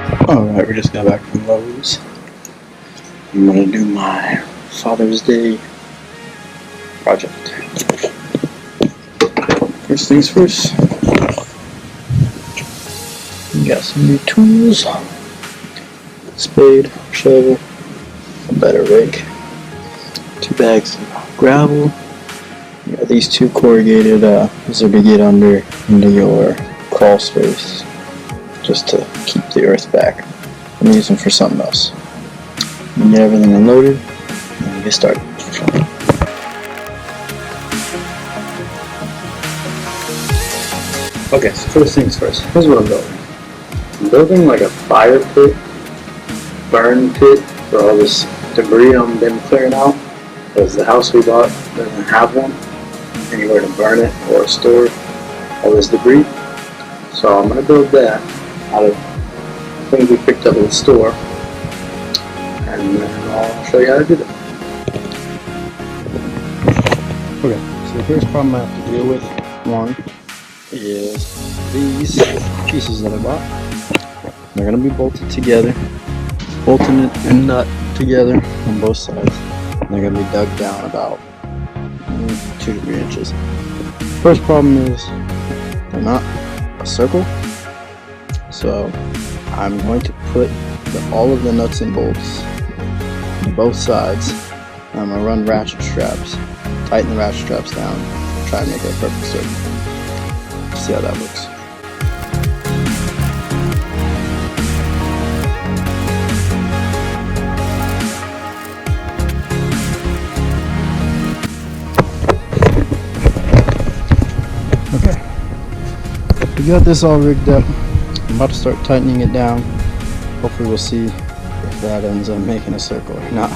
Alright, we just got back from Lowe's. I'm gonna do my Father's Day project. First things first, we got some new tools. Spade, shovel, a better rake, 2 bags of gravel. You got these 2 corrugated these are to get into your crawl space, just to keep the earth back. I'm gonna use them for something else. And get everything unloaded and get started. Okay, so first things first, here's what I'm building. I'm building like a fire pit, burn pit for all this debris I've been clearing out, because the house we bought doesn't have one, anywhere to burn it or store all this debris. So I'm going to build that out of things we picked up at the store, and then I'll show you how to do that. Okay, so the first problem I have to deal with, one, is these pieces that I bought. They're going to be bolted together, bolting it and nut together on both sides. And they're going to be dug down about 2 to 3 inches. First problem is they're not a circle, so I'm going to put all of the nuts and bolts on both sides, and I'm going to run ratchet straps, tighten the ratchet straps down, try and make it a perfect circle. See how that looks. Okay, we got this all rigged up. I'm about to start tightening it down. Hopefully we'll see if that ends up making a circle or not.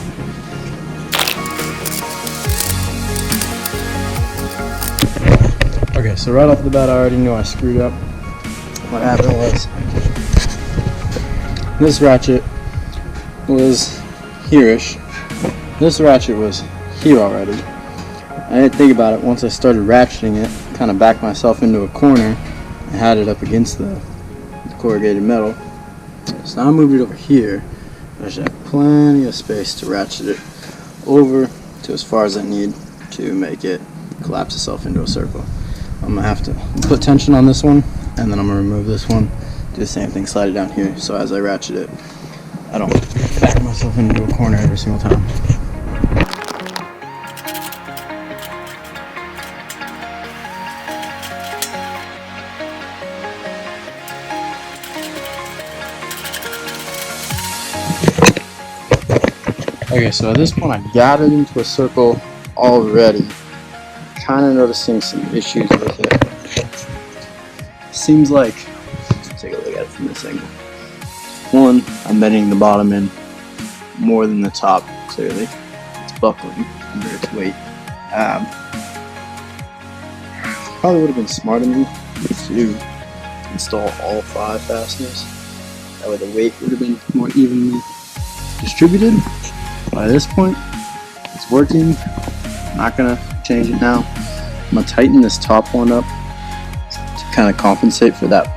Okay, so right off the bat I already knew I screwed up. What happened was, this ratchet was here-ish. This ratchet was here already. I didn't think about it. Once I started ratcheting it, kind of backed myself into a corner and had it up against the corrugated metal. So now I moved it over here. I should have plenty of space to ratchet it over to as far as I need to make it collapse itself into a circle. I'm going to have to put tension on this one, and then I'm going to remove this one, do the same thing, slide it down here, so as I ratchet it, I don't back myself into a corner every single time. Okay, so at this point I got it into a circle already. Kind of noticing some issues with it. Seems like, let's take a look at it from this angle. One, I'm bending the bottom in more than the top, clearly. It's buckling under its weight. Probably would have been smart of me to install all 5 fasteners. That way the weight would have been more evenly distributed. By this point, it's working. I'm not gonna change it now. I'm gonna tighten this top one up to kind of compensate for that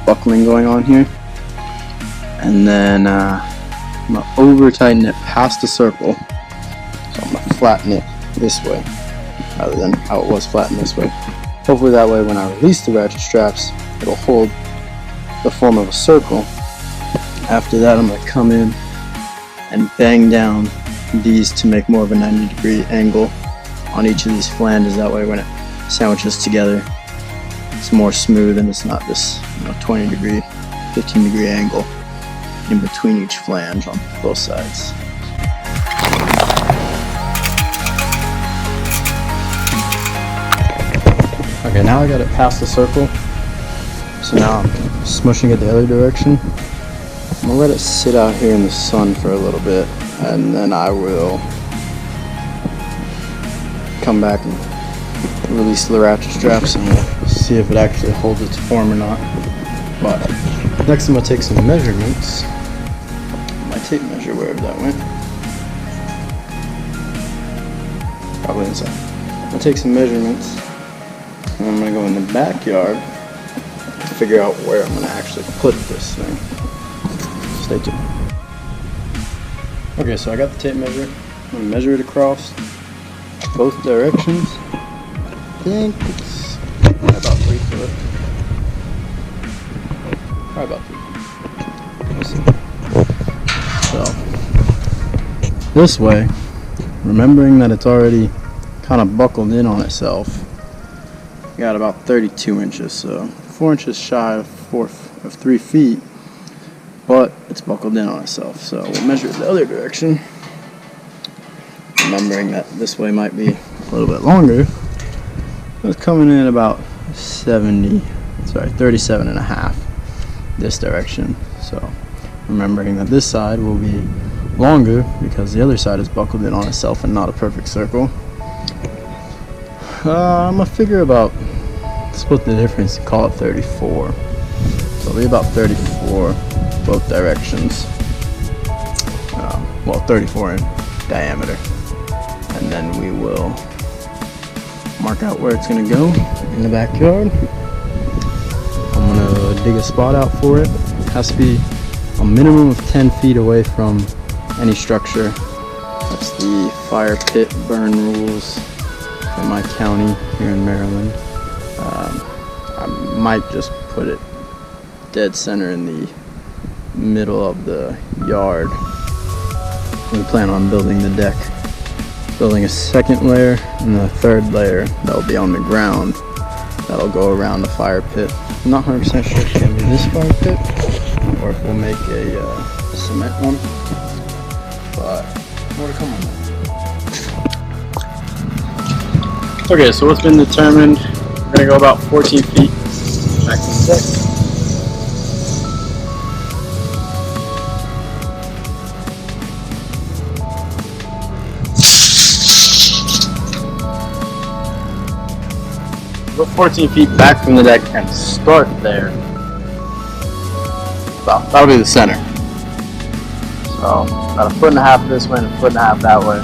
buckling going on here, and then I'm gonna over tighten it past the circle. So I'm gonna flatten it this way rather than how it was flattened this way. Hopefully that way when I release the ratchet straps, it'll hold the form of a circle. After that, I'm gonna come in and bang down these to make more of a 90-degree angle on each of these flanges. That way when it sandwiches together, it's more smooth and it's not this 20-degree, 15-degree angle in between each flange on both sides. Okay, now I got it past the circle, so now I'm smushing it the other direction. I'm gonna let it sit out here in the sun for a little bit, and then I will come back and release the ratchet straps and we'll see if it actually holds its form or not. But next I'm gonna take some measurements. My tape measure, wherever that went. Probably inside. I'm gonna take some measurements, and I'm gonna go in the backyard to figure out where I'm gonna actually put this thing. Stay tuned. Okay, so I got the tape measure. I'm gonna measure it across both directions. I think it's probably about 3 foot. Probably about 3 feet. We'll see. So this way, remembering that it's already kind of buckled in on itself, we got about 32 inches, so 4 inches shy of 3 feet, but it's buckled in on itself. So we'll measure it the other direction, remembering that this way might be a little bit longer. It's coming in about 37 and a half this direction. So remembering that this side will be longer because the other side is buckled in on itself and not a perfect circle. I'm gonna figure about, split the difference and call it 34. So it'll be about 34 both directions. Well, 34 in diameter. And then we will mark out where it's gonna go in the backyard. I'm gonna dig a spot out for it. It has to be a minimum of 10 feet away from any structure. That's the fire pit burn rules in my county here in Maryland. I might just put it dead center in the middle of the yard. We plan on building the deck, building a second layer and the third layer that will be on the ground. That'll go around the fire pit. I'm not 100% sure if it's going to be this fire pit or if we'll make a cement one, but more to come on that. Okay, so what's been determined, we're going to go about 14 feet back to the deck. Go 14 feet back from the deck and start there. Well, that'll be the center. So, about 1.5 foot this way and 1.5 foot that way.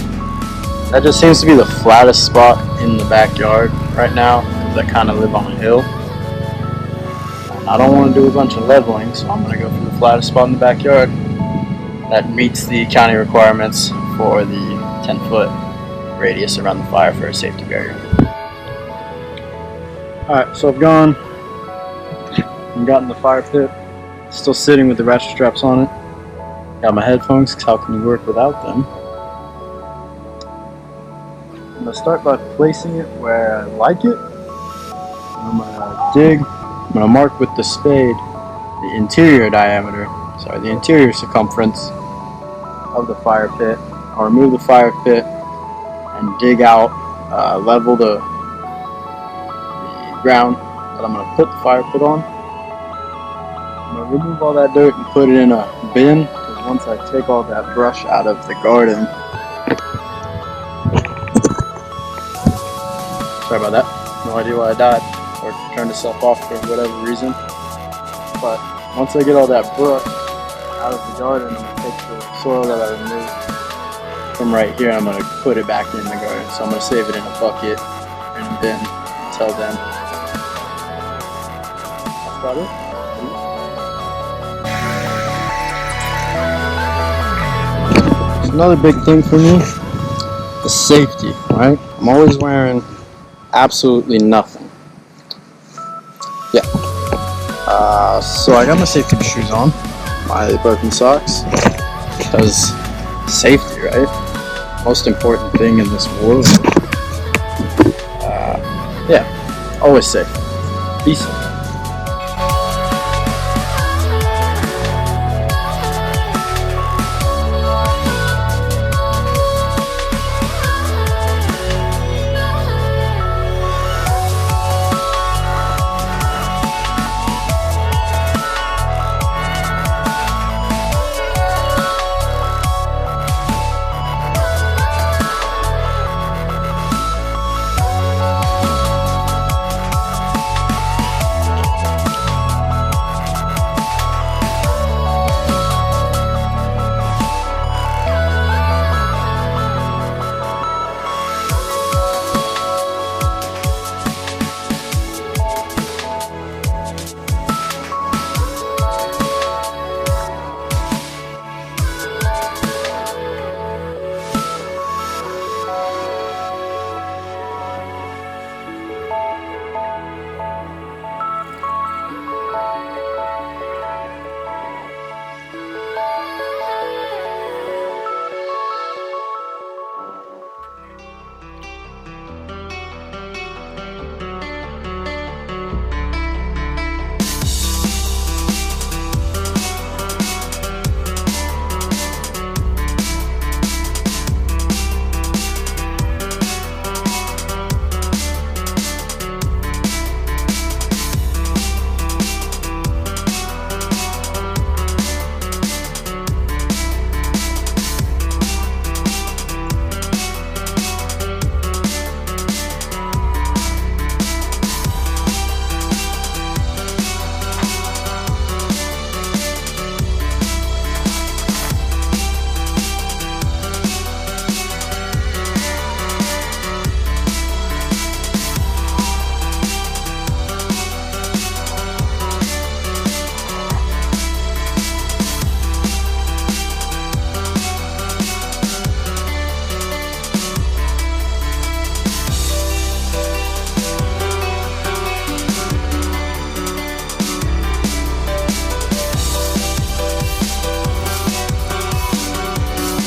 That just seems to be the flattest spot in the backyard right now, because I kind of live on a hill. And I don't want to do a bunch of leveling, so I'm going to go for the flattest spot in the backyard that meets the county requirements for the 10-foot radius around the fire for a safety barrier. Alright, so I've gone and gotten the fire pit, still sitting with the ratchet straps on it. Got my headphones, because how can you work without them? I'm going to start by placing it where I like it. I'm going to dig, I'm going to mark with the spade the interior circumference of the fire pit. I'll remove the fire pit and dig out, level the ground that I'm going to put the fire pit on. I'm going to remove all that dirt and put it in a bin, because once I take all that brush out of the garden, sorry about that, no idea why I died or turned itself off for whatever reason, but once I get all that brush out of the garden, I'm going to take the soil that I removed from right here and I'm going to put it back in the garden. So I'm going to save it in a bucket or in a bin until then. That's about it. Another big thing for me is safety, right? I'm always wearing absolutely nothing. Yeah. So I got my safety shoes on, my Birkenstocks, because safety, right? Most important thing in this world. Yeah, always safe. Be safe.